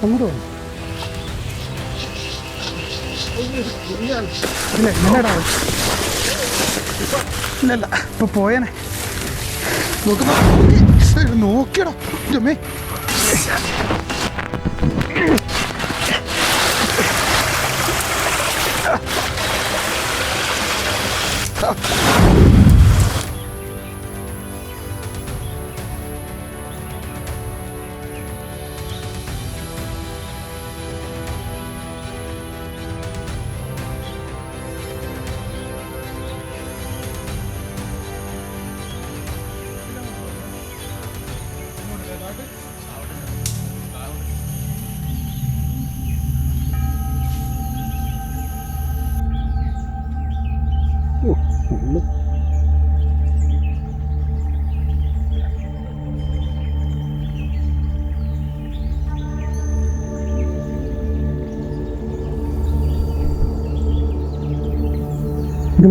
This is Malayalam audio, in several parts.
അങ്ങോട്ട് ഇല്ല ഇല്ലടാ ഇല്ലല്ല ഇപ്പൊ പോയനെ നോക്കിയടാ ജമ്മേ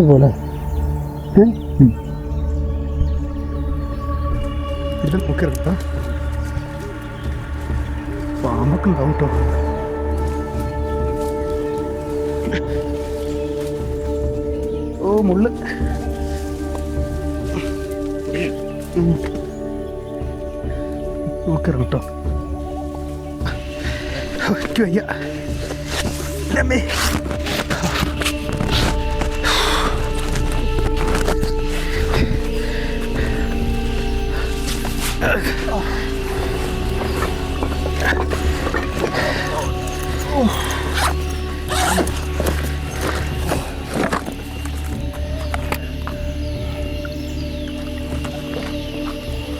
പോലെ ഇത് നോക്കിയെടുത്ത പാമ്പൊക്കെ ഉണ്ടാവും കേട്ടോ. ഓ മുള്ള് നോക്കിയിറങ്ങ കേട്ടോ. വയ്യ അമ്മേ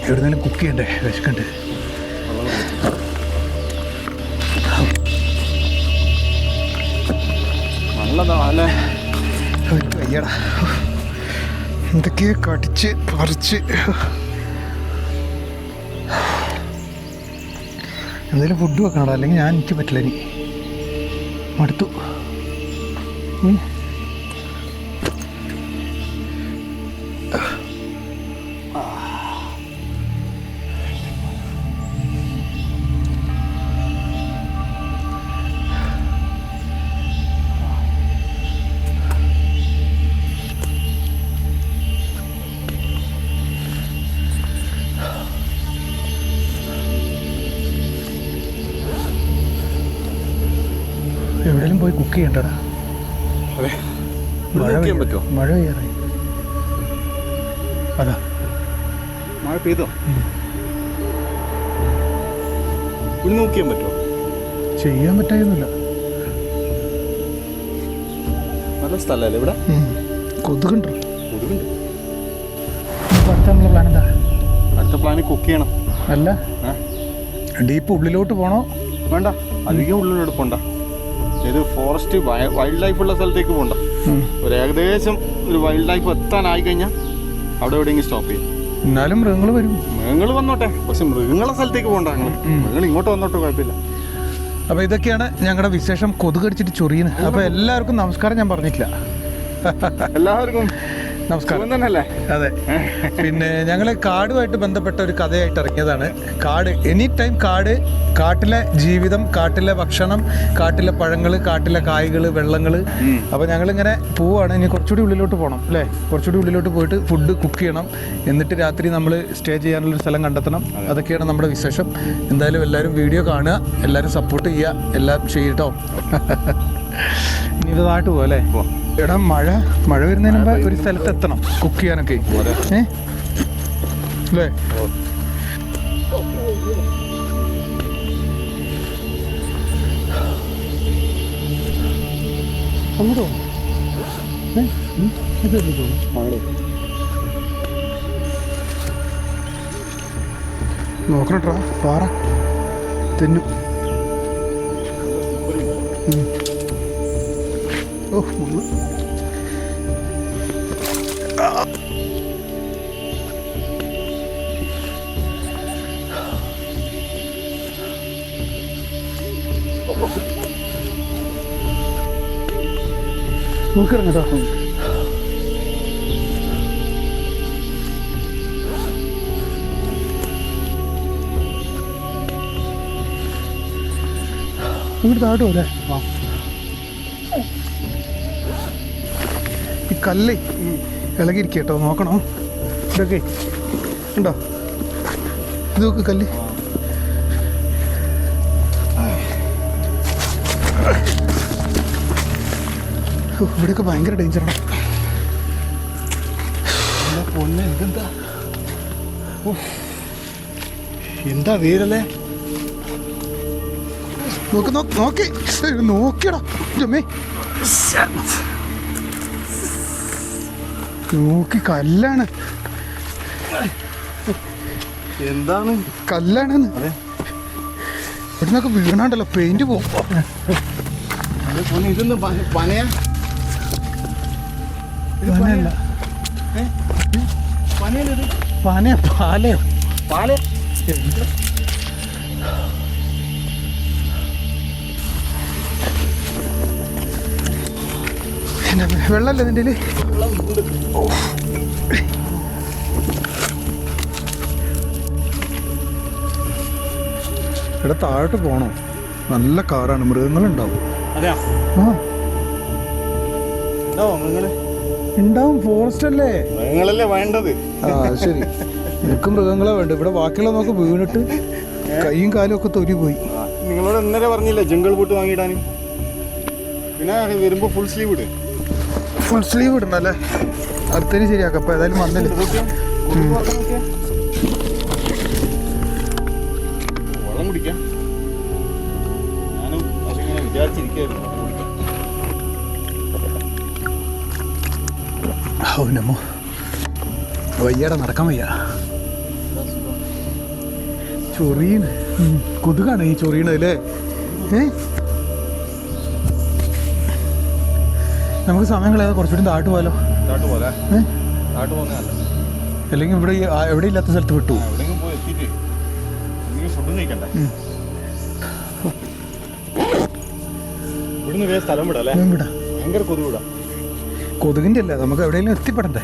എവിടുന്നേലും കുക്ക് ചെയ്യണ്ടേ, വിശക്കണ്ട്. വയ്യടാ എന്തൊക്കെയോ കടിച്ച് പറിച്ച് എന്തെങ്കിലും ഫുഡ് വെക്കണടാ, അല്ലെങ്കിൽ എനിക്ക് പറ്റില്ല. ഇനി മടുത്തു. എവിടെയെങ്കിലും പോയി കുക്ക് ചെയ്യണ്ടടാ. മഴ പെയ്യാറായി. അതാ മഴ പെയ്തോ? നോക്കിയാൻ പറ്റുമോ? ചെയ്യാൻ പറ്റായൊന്നുമില്ല. നല്ല സ്ഥലമല്ലേ ഇവിടെ? കൊതുകുണ്ടോ? കൊതുകുണ്ട്. അടുത്ത നമ്മളെ പ്ലാൻ എന്താ? അടുത്ത പ്ലാന് കുക്ക് ചെയ്യണം. അല്ല ഡീപ്പ് ഉള്ളിലോട്ട് പോണോ? വേണ്ട, അധികം ഉള്ളിലോട്ട് പോണ്ട. ഇത് ഫോറസ്റ്റ് വൈൽഡ് ലൈഫ് ഉള്ള സ്ഥലത്തേക്ക് പോകണ്ട. ഒരു ഏകദേശം ഒരു വൈൽഡ് ലൈഫ് എത്താനായി കഴിഞ്ഞാൽ അവിടെ എവിടെയെങ്കിലും സ്റ്റോപ്പ് ചെയ്യും. എന്നാലും മൃഗങ്ങൾ വരും. മൃഗങ്ങൾ വന്നോട്ടെ, പക്ഷെ മൃഗങ്ങളെ സ്ഥലത്തേക്ക് പോകണ്ട. മൃഗങ്ങൾ ഇങ്ങോട്ട് വന്നോട്ടെ, കുഴപ്പമില്ല. അപ്പോൾ ഇതൊക്കെയാണ് ഞങ്ങളുടെ വിശേഷം. കൊതുക് കടിച്ചിട്ട് ചൊറിയുന്നത്. അപ്പോൾ എല്ലാവർക്കും നമസ്കാരം. ഞാൻ പറഞ്ഞിട്ടില്ല. എല്ലാവർക്കും നമസ്കാരം തന്നെയല്ലേ? അതെ. പിന്നെ ഞങ്ങൾ കാടുമായിട്ട് ബന്ധപ്പെട്ട ഒരു കഥയായിട്ട് ഇറങ്ങിയതാണ്. കാട്, എനി ടൈം കാട്, കാട്ടിലെ ജീവിതം, കാട്ടിലെ ഭക്ഷണം, കാട്ടിലെ പഴങ്ങൾ, കാട്ടിലെ കായ്കൾ, വെള്ളങ്ങൾ. അപ്പോൾ ഞങ്ങളിങ്ങനെ പോവാണ്. ഇനി കുറച്ചുകൂടി ഉള്ളിലോട്ട് പോകണം അല്ലേ? കുറച്ചുകൂടി ഉള്ളിലോട്ട് പോയിട്ട് ഫുഡ് കുക്ക് ചെയ്യണം. എന്നിട്ട് രാത്രി നമ്മൾ സ്റ്റേ ചെയ്യാനുള്ളൊരു സ്ഥലം കണ്ടെത്തണം. അതൊക്കെയാണ് നമ്മുടെ വിശേഷം. എന്തായാലും എല്ലാവരും വീഡിയോ കാണുക, എല്ലാവരും സപ്പോർട്ട് ചെയ്യുക, എല്ലാം ചെയ്യട്ടോ. ഇനി ഇതായിട്ട് പോകല്ലേ? എടാ മഴ വരുന്നതിന് മുമ്പ് ഒരു സ്ഥലത്ത് എത്തണം കുക്ക് ചെയ്യാനൊക്കെ. അല്ലേ? അങ്ങോട്ടോ നോക്കണട്ടാ, പാറ തെന്നു. ഓ മുള്ളു. നോക്കിറങ്ങട്ടോ. ഇവിടെ താഴോട്ട് പോലെ ഈ കല്ല് ഇളകിയിരിക്കുക കേട്ടോ, നോക്കണോ ഇതൊക്കെ ഉണ്ടോ? ഇത് നോക്ക് കല്ല്. ഇവിടെയൊക്കെ ഭയങ്കര ഡേഞ്ചറാണ്. പൊന്നെ ഇതെന്താ, എന്താ വേരല്ലേ? നോക്ക് നോക്കി നോക്കിയടാ ജമ്മേ, നോക്കി കല്ലാണ്. എന്താണ് കല്ലാണെന്ന്. ഇവിടെ നിന്നൊക്കെ വീണാണ്ടല്ലോ, പെയിന്റ് പോകും. ഇതൊന്നും പനയാ? പനയല്ല, പനയോ പാലയോ? പാല വെള്ളല്ലേ നിന്റെ? ഇവിടെ താഴോട്ട് പോണോ? നല്ല കാറാണ്, മൃഗങ്ങളുണ്ടാവും. അതെയാ? ആ നിങ്ങള് ഉണ്ടാവും, ഫോറസ്റ്റ് അല്ലേ? മൃഗങ്ങളല്ലേ വേണ്ടത്. ആ ശരി, എനിക്ക് മൃഗങ്ങളെ വേണ്ട. ഇവിടെ ബാക്കിയുള്ള നോക്ക് വീണിട്ട് കൈയും കാലും ഒക്കെ തൊലി പോയി. നിങ്ങളോട് ഇന്നലെ പറഞ്ഞില്ലേ ജംഗിൾ ബൂട്ട് വാങ്ങിയിടാനും? പിന്നെ വരുമ്പോ ഫുൾ സ്ലീവ് ഇട്. ഫുൾ സ്ലീവ് ഇടണല്ലേ? അടുത്തതിന് ശരിയാക്കാം. അപ്പൊ ഏതായാലും വന്നില്ല. വെള്ളം കുടിക്കാം. ഞാനും അതിങ്ങനെ വിചാരിച്ചിരിക്കുന്നു. ഓ നമ്മോ, വയ്യാടാ, നടക്കാൻ വയ്യ. ചൊറിയണ്, കൊതുകാണ് ഈ ചൊറിയണത് അല്ലേ? നമുക്ക് സമയം കളയാതെ കുറച്ചുകൂടി താട്ട് പോയാലോ? അല്ലെങ്കിൽ ഇവിടെ എവിടെ ഇല്ലാത്ത സ്ഥലത്ത് വിട്ടു. സ്ഥലം വിടാം. ഭയങ്കര കൊതുക് വിടാം. കൊതുകിന്റെ അല്ല, നമുക്ക് എവിടെയെങ്കിലും എത്തിപ്പെടണ്ടേ?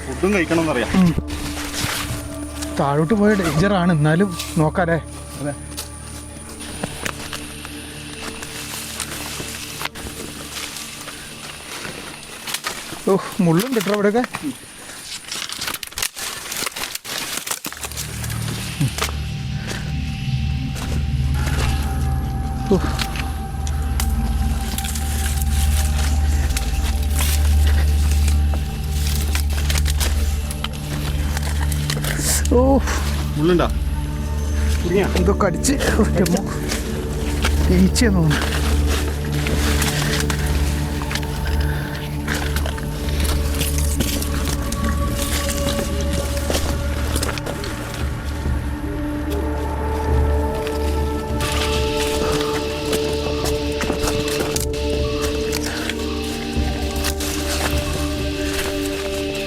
ഫുഡും കഴിക്കണം എന്നറിയാം. താഴോട്ട് പോയ ഡേഞ്ചറാണ്, എന്നാലും നോക്കാല്ലേ? അതെ. ഓ, മുള്ളും കിട്ടണം ഇവിടെയൊക്കെ. ഓ, മുള്ളുണ്ടോ? ഇതൊക്കെ അടിച്ച് ഈച്ചയെന്ന് തോന്നുന്നു.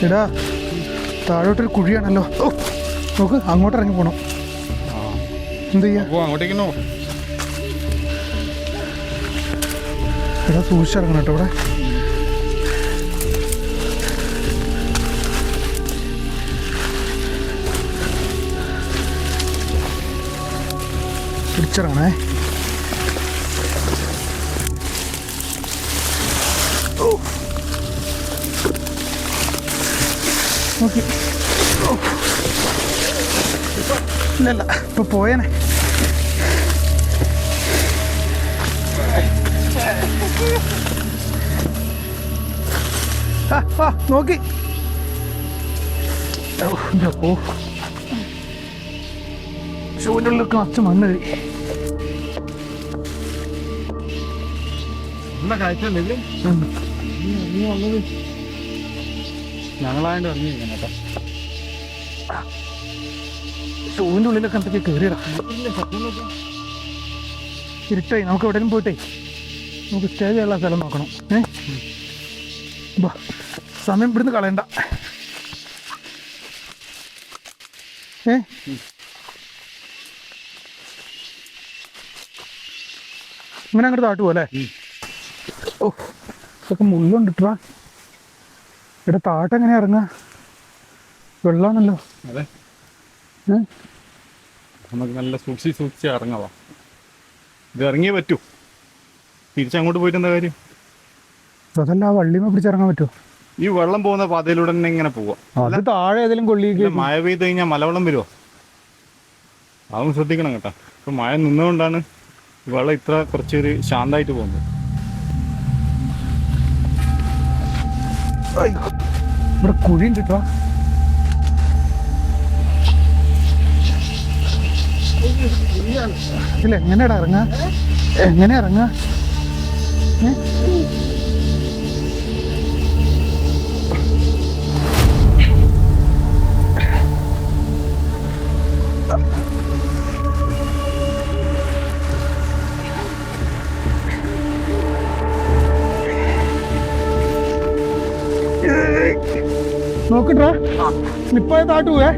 എടാ, താഴോട്ടൊരു കുഴിയാണല്ലോ. ഓ നോക്ക്, അങ്ങോട്ട് ഇറങ്ങി പോണം. എന്ത് ചെയ്യാ? അങ്ങോട്ടേക്കോ? എടാ സൂക്ഷിച്ചിറങ്ങണം കേട്ടോ ഇവിടെ. പിടിച്ചിറങ്ങണേ. നോക്കി, ഇല്ലല്ല, ഇപ്പൊ പോയേനെ. നോക്കി, ഓ ഷൂവിൻ്റെ ഉള്ളിലൊക്കെ മച്ച മണ്ണ് കഴി. ഞങ്ങളായിട്ട് ഇറങ്ങി കേട്ടോ. ഷൂവിൻ്റെ ഉള്ളിലൊക്കെ എന്തൊക്കെ കയറിയടാ. ഇരുട്ടായി, നമുക്ക് എവിടെയും പോയിട്ടേ നമുക്ക് സ്റ്റേ ചെയ്യാനുള്ള സ്ഥലം നോക്കണം. സമയം ഇവിടുന്ന് കളയണ്ട. ഇങ്ങനെ അങ്ങോട്ട് താട്ടുപോ അല്ലേ? ഓ, ഇതൊക്കെ മുള്ളുണ്ട് ഇട്ടാ. ഇവിടെ താട്ട് എങ്ങനെയാ ഇറങ്ങുക? വെള്ളമാണല്ലോ. അതെ, നമുക്ക് നല്ല സൂക്ഷിച്ച് ഇറങ്ങാവാ. ഇത് ഇറങ്ങിയേ പറ്റൂ, തിരിച്ചങ്ങോട്ട് പോയിട്ട് എന്താ കാര്യം? അതല്ല, ആ വള്ളിമ പിടിച്ചിറങ്ങാൻ പറ്റുമോ? ഈ വെള്ളം പോകുന്ന പാതയിലൂടെ തന്നെ ഇങ്ങനെ പോവാം. അത് താഴെ ഏതെങ്കിലും കൊള്ളിക്ക് മഴ പെയ്ത് കഴിഞ്ഞാൽ മലവെള്ളം വരുമോ? അതൊന്നും ശ്രദ്ധിക്കണം കേട്ടോ. ഇപ്പൊ മഴ നിന്നുകൊണ്ടാണ് വെള്ളം ഇത്ര കുറച്ചൊരു ശാന്തമായിട്ട് പോകുന്നത്. ഇവിടെ കുഴി ഉണ്ട് കേട്ടോ. ഇല്ല, എങ്ങനെയാടാ ഇറങ്ങാ? എങ്ങനെ ഇറങ്ങാ? നോക്കട്ടാ, സ്ലിപ്പായ താട്ട് പോവേ.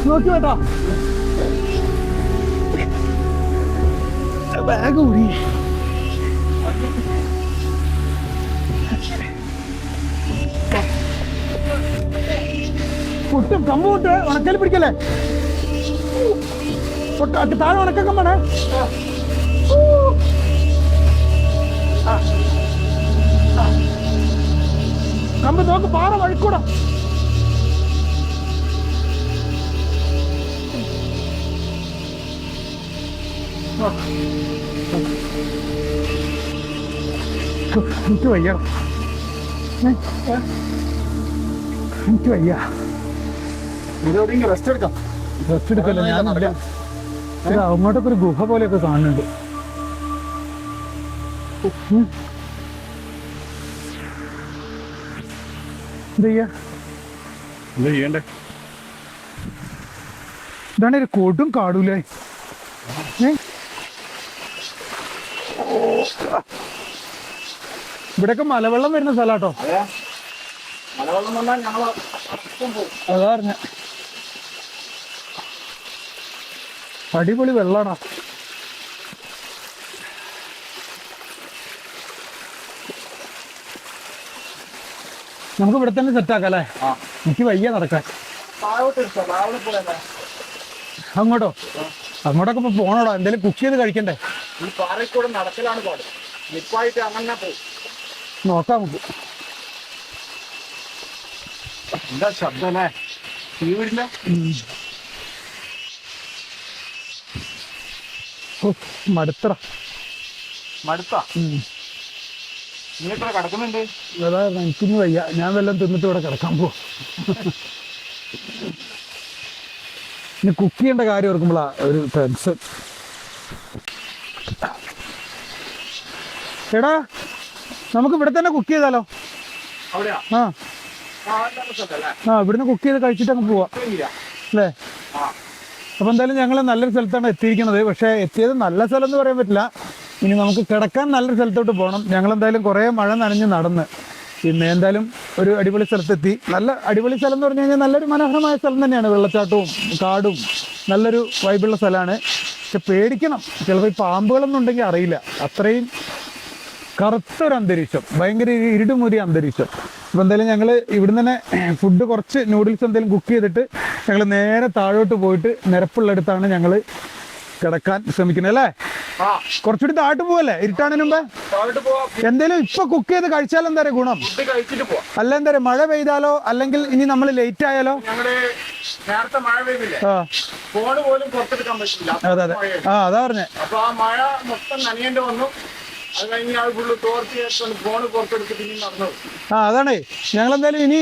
നോക്കി വേട്ടാ, ബാഗ് കൂടി. പൊട്ടും കമ്പ് പൊട്ട്, ഉണക്കൽ പിടിക്കല്ലേ? താഴെ ഉണക്കമ്പണേ. കമ്പ് നോക്ക്, പാറ വഴിക്കൂടാ. എനിക്ക് വയ്യ, എനിക്ക് വയ്യ. റെസ്റ്റ് എടുക്കാം. റെസ്റ്റ് എടുക്കല്ലോ, ഞാനില്ല. അങ്ങോട്ടൊക്കെ ഒരു ഗുഹ പോലെയൊക്കെ കാണുന്നുണ്ട്. എന്താ ചെയ്യണ്ടേ? ഇതാണ് ഒരു കൊടും കാടൂലേ. ഇവിടെയൊക്കെ മലവെള്ളം വരുന്ന സ്ഥലാട്ടോ. അതാ പറഞ്ഞ, അടിപൊളി വെള്ളാടാ. നമുക്ക് ഇവിടെ തന്നെ സെറ്റാക്കാം അല്ലേ? എനിക്ക് വയ്യ നടക്കാൻ. അങ്ങോട്ടോ? അങ്ങോട്ടൊക്കെ ഇപ്പൊ പോണോടാ, എന്തെങ്കിലും കുക്ക് ചെയ്ത് കഴിക്കണ്ടേ? ഈ പാറയ്ക്കൂടെ നടക്കലാണ് പാട്. നിപ്പായിട്ട് അങ്ങനെ പോകും. നോക്കാം നമുക്ക്. എന്താ ശബ്ദം അല്ലേ? വീടില്ല. മടുത്തറ. മടുത്താ? നീ ഇത്ര കിടക്കുന്നുണ്ട്? അതാ, എനിക്കിന്ന് വയ്യ. ഞാൻ വല്ലതും തിന്നിട്ട് ഇവിടെ കിടക്കാൻ പോവാ. ഇനി കുക്ക് ചെയ്യേണ്ട കാര്യം ഓർക്കുമ്പോളാ ഒരു ടെൻഷൻ. എടാ, നമുക്ക് ഇവിടെ തന്നെ കുക്ക് ചെയ്താലോ? ആ ആ, ഇവിടുന്ന് കുക്ക് ചെയ്ത് കഴിച്ചിട്ട് അങ്ങ് പോവാ അല്ലേ? അപ്പൊ എന്തായാലും ഞങ്ങൾ നല്ലൊരു സ്ഥലത്താണ് എത്തിയിരിക്കുന്നത്. പക്ഷെ എത്തിയത് നല്ല സ്ഥലം എന്ന് പറയാൻ പറ്റില്ല. ഇനി നമുക്ക് കിടക്കാൻ നല്ലൊരു സ്ഥലത്തോട്ട് പോകണം. ഞങ്ങൾ എന്തായാലും കുറേ മഴ നനഞ്ഞ് നടന്ന് പിന്നെ എന്തായാലും ഒരു അടിപൊളി സ്ഥലത്തെത്തി. നല്ല അടിപൊളി സ്ഥലം എന്ന് പറഞ്ഞു കഴിഞ്ഞാൽ നല്ലൊരു മനോഹരമായ സ്ഥലം തന്നെയാണ്. വെള്ളച്ചാട്ടവും കാടും നല്ലൊരു വൈബുള്ള സ്ഥലമാണ്. പക്ഷെ പേടിക്കണം, ചിലപ്പോൾ ഈ പാമ്പുകളൊന്നും ഉണ്ടെങ്കിൽ അറിയില്ല. അത്രയും കറുത്തൊരു അന്തരീക്ഷം, ഭയങ്കര ഇരുടുമൂരിയ അന്തരീക്ഷം. അപ്പോൾ എന്തായാലും ഞങ്ങൾ ഇവിടുന്ന് തന്നെ ഫുഡ് കുറച്ച് നൂഡിൽസ് എന്തെങ്കിലും കുക്ക് ചെയ്തിട്ട് ഞങ്ങൾ നേരെ താഴോട്ട് പോയിട്ട് നിരപ്പുള്ളിടത്താണ് ഞങ്ങൾ കിടക്കാൻ ശ്രമിക്കുന്നത് അല്ലേ? കുറച്ചുകൂടി താഴോട്ട് പോവല്ലേ ഇരുട്ടാണിന് മുമ്പേ? എന്തേലും ഇപ്പൊ കുക്ക് ചെയ്ത് കഴിച്ചാൽ എന്താ പറയുക ഗുണം? അല്ല എന്താ പറയുക, മഴ പെയ്താലോ അല്ലെങ്കിൽ ഇനി നമ്മൾ ലേറ്റ് ആയാലോ? അതെ അതെ, ആ അതാ പറഞ്ഞേ. ആ അതാണ്, ഞങ്ങൾ എന്തായാലും ഇനി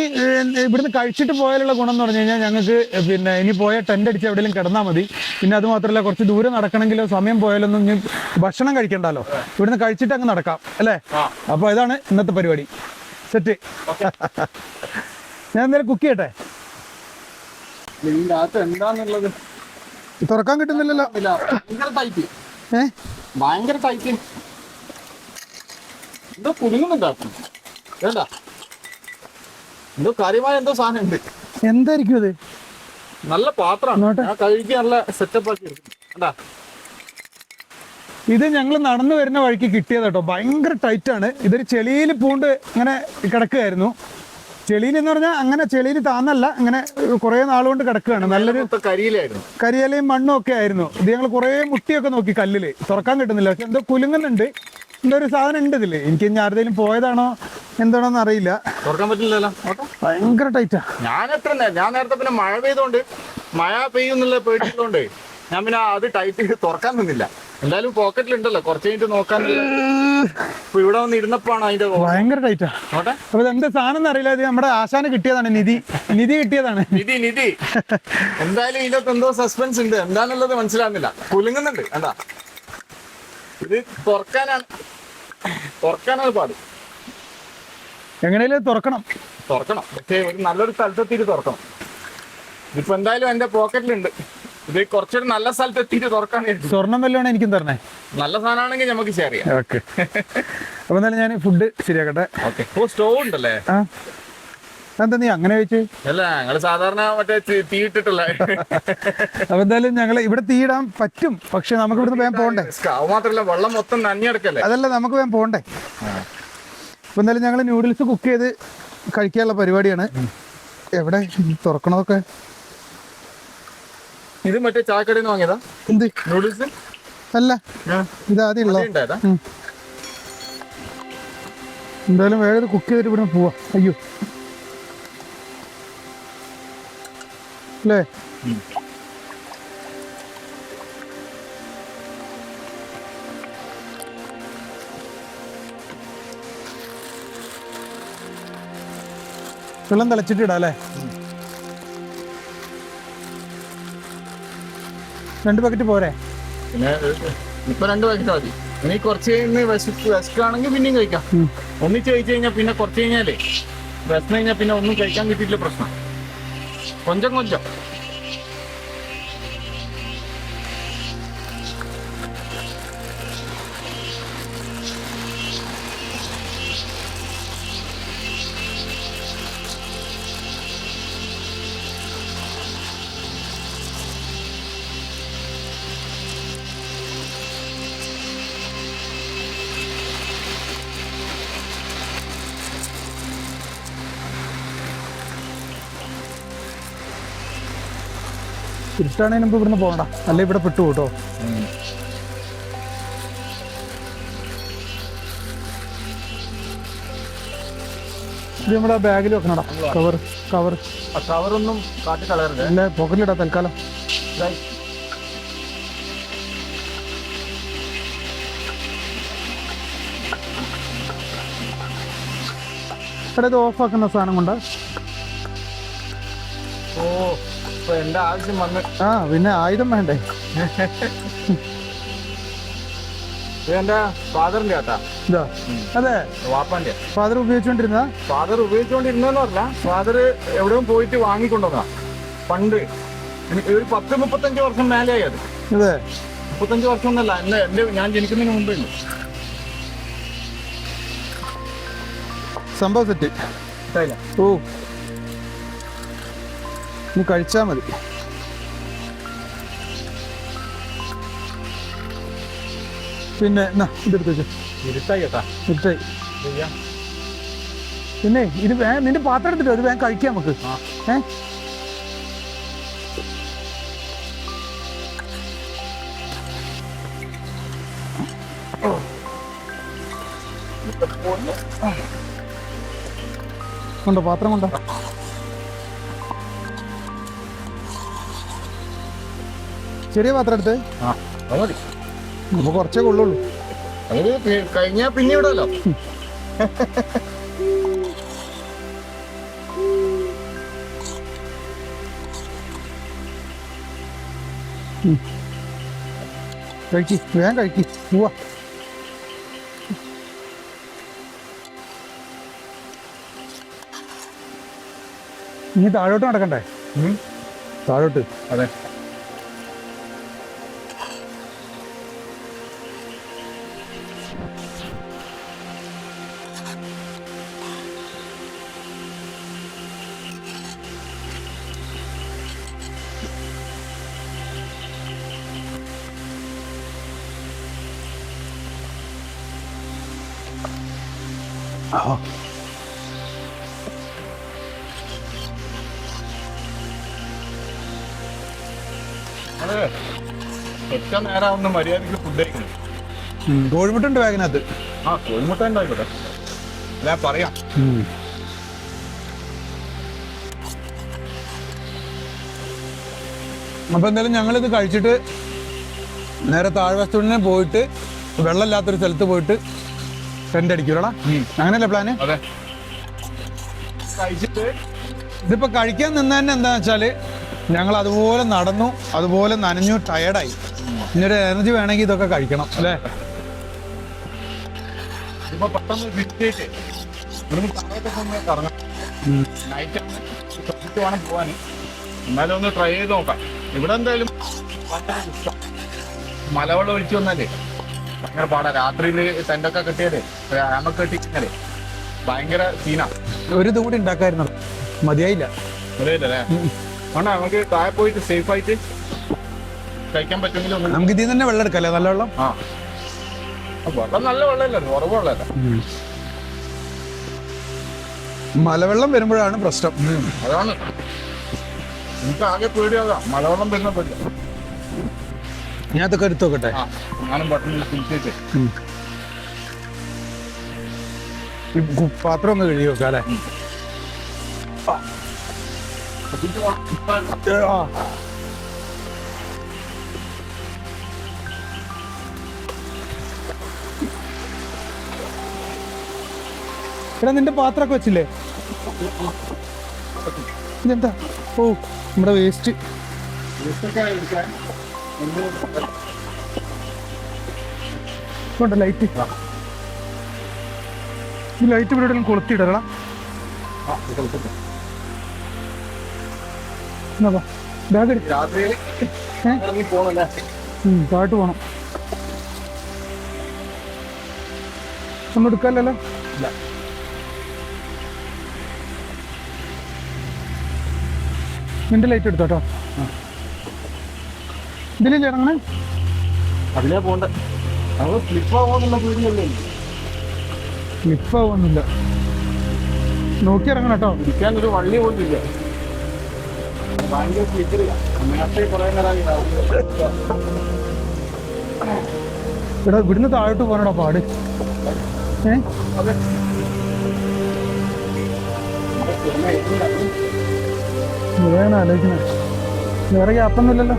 ഇവിടുന്ന് കഴിച്ചിട്ട് പോയാലുള്ള ഗുണം എന്ന് പറഞ്ഞു കഴിഞ്ഞാൽ ഞങ്ങൾക്ക് പിന്നെ ഇനി പോയ ടെന്റ് അടിച്ച് എവിടെയെങ്കിലും കിടന്നാൽ മതി. പിന്നെ അത് മാത്രമല്ല, കുറച്ച് ദൂരം നടക്കണമെങ്കിലോ സമയം പോയാലൊന്നും ഇനി ഭക്ഷണം കഴിക്കണ്ടല്ലോ, ഇവിടുന്ന് കഴിച്ചിട്ട് അങ്ങ് നടക്കാം അല്ലേ? അപ്പൊ ഇതാണ് ഇന്നത്തെ പരിപാടി. സെറ്റ്. ഞാൻ എന്തായാലും കുക്ക് ചെയ്യട്ടെ. എന്താന്നുള്ളത് തുറക്കാൻ കിട്ടുന്നില്ലല്ലോ. ഭയങ്കര ടൈറ്റ്. എന്താ കുലുങ്ങുന്നുണ്ടാ? എന്തോ കാര്യമായ എന്തോ സാധനം ഉണ്ട്. എന്തായിരിക്കും അത്? നല്ല പാത്രമാണ്, ഞാൻ കഴുകി നല്ല സെറ്റപ്പ് ആക്കി എടുക്കും. കണ്ടാ, ഇത് ഞങ്ങൾ നടന്നു വരുന്ന വഴിക്ക് കിട്ടിയത് കേട്ടോ. ഭയങ്കര ടൈറ്റ് ആണ്. ഇതൊരു ചെളിയിൽ പൂണ്ട് ഇങ്ങനെ കിടക്കുകയായിരുന്നു. ചെളിയിൽ എന്ന് പറഞ്ഞാൽ അങ്ങനെ ചെളിയിൽ താന്നല്ല, ഇങ്ങനെ കുറേ നാളുകൊണ്ട് കിടക്കുകയാണ്. നല്ലൊരു കരിയിലായിരുന്നു, കരിയിലയും മണ്ണും ഒക്കെ ആയിരുന്നു. ഇത് ഞങ്ങൾ കുറേ മുട്ടിയൊക്കെ നോക്കി കല്ലില്, തുറക്കാൻ കിട്ടുന്നില്ല. പക്ഷെ എന്തോ കുലുങ്ങുന്നുണ്ട്, എന്തോ ഒരു സാധനം ഉണ്ട് ഇതില്. എനിക്ക് ഇനി ആരുടെയും പോയതാണോ എന്താണോന്ന് അറിയില്ല. തുറക്കാൻ പറ്റില്ലല്ലോ, ഭയങ്കര ടൈറ്റാ. ഞാൻ നേരത്തെ പിന്നെ മഴ പെയ്തോണ്ട്, മഴ പെയ്യുന്നുള്ള പേടിച്ചതുകൊണ്ട് ഞാൻ പിന്നെ അത് ടൈറ്റ് തുറക്കാൻ നിന്നില്ല. എന്തായാലും പോക്കറ്റിലുണ്ടല്ലോ, കുറച്ച് കഴിഞ്ഞിട്ട് നോക്കാൻ. ഇപ്പൊ ഇവിടെ വന്ന് ഇരുന്നപ്പോഴാണ് അതിന്റെ ഭയങ്കര ടൈറ്റാ. അപ്പൊ എന്താ സാധനം എന്ന് അറിയില്ല. ഇത് നമ്മുടെ ആശാന് കിട്ടിയതാണ്, നിധി കിട്ടിയതാണ്. നിധി എന്തായാലും ഇതിനകത്ത് എന്തോ സസ്പെൻസ് ഉണ്ട്, എന്താണുള്ളത് മനസ്സിലാകുന്നില്ല. കുലുങ്ങുന്നുണ്ട്, എന്താ ഇത് തുറക്കാനാണ് പാട്. എങ്ങനെയാലും തുറക്കണം. പക്ഷേ ഒരു നല്ലൊരു സ്ഥലത്തെത്തിയിട്ട് തുറക്കണം. ഇതിപ്പോ എന്തായാലും എന്റെ പോക്കറ്റിലുണ്ട്. ഇത് കുറച്ചൊരു നല്ല സ്ഥലത്തെത്തിയിട്ട് തുറക്കാൻ. സ്വർണം വല്ലതാണ് എനിക്കും തരണേ. നല്ല സാധനമാണെങ്കിൽ നമുക്ക് ഷെയർ ചെയ്യാം. ഓക്കെ. അപ്പൊ എന്തായാലും ഞാൻ ഫുഡ് ശരിയാക്കട്ടെ. ഓക്കെ. ഓ, സ്റ്റോവ് ഉണ്ടല്ലേ? എന്താ നീ അങ്ങനെ വെച്ച്? അല്ല, ഞങ്ങള് സാധാരണ മറ്റേ തീ ഇട്ടിട്ടുള്ള. അപ്പൊ എന്തായാലും ഞങ്ങള് ഇവിടെ തീയിടാൻ പറ്റും, പക്ഷെ നമുക്ക് ഇവിടുന്ന് വേഗം പോകണ്ടേ. മാത്രല്ല, വെള്ളം മൊത്തം നനഞ്ഞെടുക്കല്ലേ. അതല്ല, നമുക്ക് വേഗം പോകണ്ടേ. അപ്പൊ എന്തായാലും ഞങ്ങള് നൂഡിൽസ് കുക്ക് ചെയ്ത് കഴിക്കാനുള്ള പരിപാടിയാണ്. എവിടെ തുറക്കണതൊക്കെ? ഇത് മറ്റേ ചായക്കടയിൽ നിന്ന് വാങ്ങിയതാ എന്ത് നൂഡിൽസ്? അല്ല, ഇത് ആദ്യം ഉള്ള. എന്തായാലും വേഗം കുക്ക് ചെയ്തിട്ട് ഇവിടെ പോവാ. അയ്യോ അല്ലേ? വെള്ളം തിളച്ചിട്ടിടാം അല്ലേ? 2 പാക്കറ്റ് പോരെ? പിന്നെ ഇപ്പൊ 2 പാക്കറ്റ് മതി. ഇനി കുറച്ച് കഴിഞ്ഞ് വിശക്കാണെങ്കിൽ പിന്നെയും കഴിക്കാം. ഒന്നിച്ച് കഴിച്ചു കഴിഞ്ഞാൽ പിന്നെ കുറച്ച് കഴിഞ്ഞാലേ വിശന്ന് കഴിഞ്ഞാൽ പിന്നെ ഒന്നും കഴിക്കാൻ കിട്ടിയില്ല, പ്രശ്നം. കൊഞ്ചം ഇരുട്ടാണതിന് മുമ്പ് ഇവിടുന്ന് പോകണ്ട, അല്ലെ ഇവിടെ പെട്ടു കേട്ടോ. ഇത് നമ്മുടെ ബാഗിൽ വെക്കണടാ. കവറൊന്നും കാട്ടി കളയരുത്. അല്ല, പോക്കറ്റിലിടാ തൽക്കാലം. ഇവിടെ ഇത് ഓഫാക്കുന്ന സാധനം കൊണ്ടാ. ഓ, എന്റെ ആവശ്യം വന്ന്. പിന്നെ ആയുധം വേണ്ടേ? എന്റെ ഫാദറിന്റെ ആട്ടാ. ഇതാ? അതെ, വാപ്പാന്റെ. ഫാദർ ഉപയോഗിച്ചോണ്ടിരുന്ന? ഫാദർ ഉപയോഗിച്ചോണ്ടിരുന്നെന്ന് പറഞ്ഞ, ഫാദർ എവിടെയും പോയിട്ട് വാങ്ങിക്കൊണ്ടുവന്നാ പണ്ട്. എനിക്ക് ഒരു 10-35 വർഷം മേലെയായി അത്. അതെ, 35 വർഷം ഒന്നല്ല, ഞാൻ ജനിക്കുന്നതിന് മുമ്പേ ഉണ്ട്. സംഭവം സെറ്റ്. ഓ, നീ കഴിച്ചാ മതി. പിന്നെ ഇതെടുത്ത് വെച്ചു. ഇരുട്ടായി കേട്ടാ. ഇരുട്ടായി. പിന്നെ ഇത് നിന്റെ പാത്രം എടുത്തിട്ടോ, ഇത് വേഗം കഴിക്കാം നമുക്ക്. കൊണ്ടോ, പാത്രം കൊണ്ടോ. ചെറിയ പാത്രം എടുത്ത്. അപ്പൊ കുറച്ചേ കൊള്ളുള്ളൂ. കഴിഞ്ഞാ പിന്നെ ഇവിടല്ലോ. വേഗം കഴിക്കി പോവാ. ഇനി താഴോട്ട് നടക്കണ്ടേ? താഴോട്ട്. അതെ. അത് ഒറ്റ നേരം മര്യാദക്ക് ഫുഡ് കഴിക്കണം. കോഴിമുട്ടുണ്ട് ബാഗിനകത്ത്. ആ കോഴിമുട്ട ഉണ്ടായിക്കോട്ടെ, അല്ല പറയാം. അപ്പൊ എന്തായാലും ഞങ്ങളിത് കഴിച്ചിട്ട് നേരെ താഴ്വസ്തുവിനെ പോയിട്ട് വെള്ളമില്ലാത്തൊരു സ്ഥലത്ത് പോയിട്ട് ടെന്റ് അടിക്കൂടാ. അങ്ങനെയല്ലേ പ്ലാന്? അതെ. കഴിച്ചിട്ട് ഇതിപ്പോ കഴിക്കാൻ നിന്നതന്നെ എന്താന്ന് വെച്ചാല് ഞങ്ങൾ അതുപോലെ നടന്നു, അതുപോലെ നനഞ്ഞു, ടയർഡായി. ഇനിയൊരു എനർജി വേണമെങ്കിൽ ഇതൊക്കെ കഴിക്കണം അല്ലേ? ഇപ്പൊ പെട്ടെന്ന് വിറ്റിട്ട് ഇവിടുന്ന് താഴോട്ടൊക്കെ ഒന്ന് കറങ്ങാം. നൈറ്റ് ശ്രദ്ധിച്ച് വേണം പോവാൻ. എന്നാലും ഒന്ന് ട്രൈ ചെയ്ത് നോക്കാം. ഇവിടെ എന്തായാലും ഭയങ്കര ഇഷ്ടം. മലവെള്ളം ഒഴിച്ചു വന്നാലേ ഭയങ്കര പാടാ. രാത്രിയിൽ ടെന്റൊക്കെ കെട്ടിയാലേ ഹാമൊക്കെ കെട്ടി കഴിഞ്ഞാലേ ഭയങ്കര സീനാ. ഒരു ഇത് കൂടി ഉണ്ടാക്കായിരുന്നു, മതിയായില്ല. അല്ലേ? ആണോ, നമുക്ക് താഴെ പോയിട്ട് സേഫ് ആയിട്ട് കഴിക്കാൻ പറ്റുമെങ്കിലും നമുക്ക് ഇതിൽ തന്നെ വെള്ളം എടുക്കല്ലേ? നല്ല വെള്ളം. ആ വെള്ളം നല്ല വെള്ളമല്ല, ഉറവ് വെള്ളമല്ല. മലവെള്ളം വരുമ്പോഴാണ് പ്രശ്നം. അതാണ് എനിക്ക് ആകെ പേടിയാകാം, മലവെള്ളം വരുന്ന പേടിയ. ഞാൻ അതൊക്കെ എടുത്തു നോക്കട്ടെ. ഞാനും ബട്ടണിൽ തിരിച്ചിട്ട് പാത്രം ഒന്ന് കഴുകി വെക്കാം അല്ലേ? എടാ നിന്റെ പാത്രമൊക്കെ വെച്ചില്ലേ? ഇതെന്താ? ഓ നമ്മുടെ വേസ്റ്റ്. ലൈറ്റ്, ഈ ലൈറ്റ് ഇവിടെ കൊളുത്തിയിടണം. ബാഗ് താഴോട്ട് പോണം. ഒന്നും എടുക്കാല്ലോ? നിന്റെ ലൈറ്റ് എടുത്തോട്ടോ. ഇതിലല്ലേ ഇറങ്ങണേ? അതിലേ പോണ്ട. നമ്മൾ സ്ലിപ്പാവാന്നുള്ള പേടിയല്ലേ? സ്ലിപ്പാവൊന്നുമില്ല, നോക്കി ഇറങ്ങണം കേട്ടോ. ഇരിക്കാനൊരു വള്ളി പോലും ഇല്ല, ഭയങ്കര സ്ലിപ്പറില്ല. നേരത്തെ കുറേ നേരം ഇവിടെ ഇവിടുന്ന് താഴോട്ട് പോകണടാ പാട്. അതെ. ഇതാണ് ആലോചിക്കുന്നത്. വേറെ ഗ്യാപ്പൊന്നുമില്ലല്ലോ.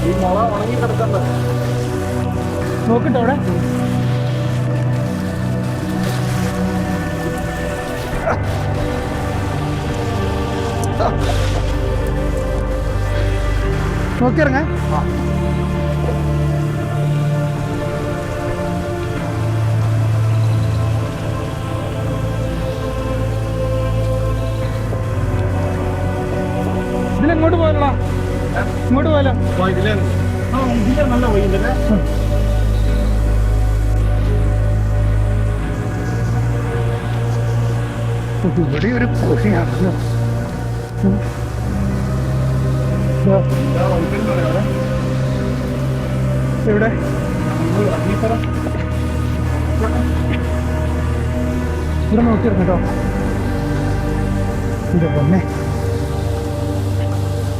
ഈ മുള ഉണങ്ങി കിടക്കണ്ട. നോക്കിട്ടോ അവിടെ. നോക്കിയിറങ്ങ. ഇതിലെങ്ങോട്ട് പോയല്ലോ? ഇങ്ങോട്ട് പോയാലോ? ഇതിലെ നല്ല വൈകില്ലേ? ഇവിടെ ഒരു കോഴിയാണല്ലോ. എവിടെ? ഇവിടെ നോക്കിയിരുന്നു കേട്ടോ. ഇത് പൊന്നെ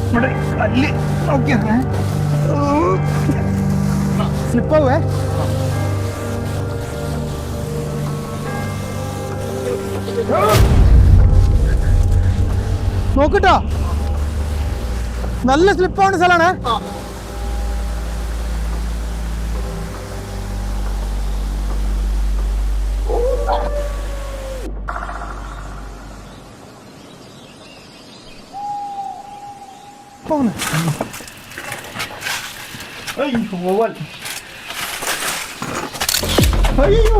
ഇവിടെ കല്ല് നോക്കിയാണ്. സ്ലിപ്പാവേ. നോക്കിട്ടോ, നല്ല സ്ലിപ്പാവുന്ന സ്ഥലമാണ്. അയ്യോ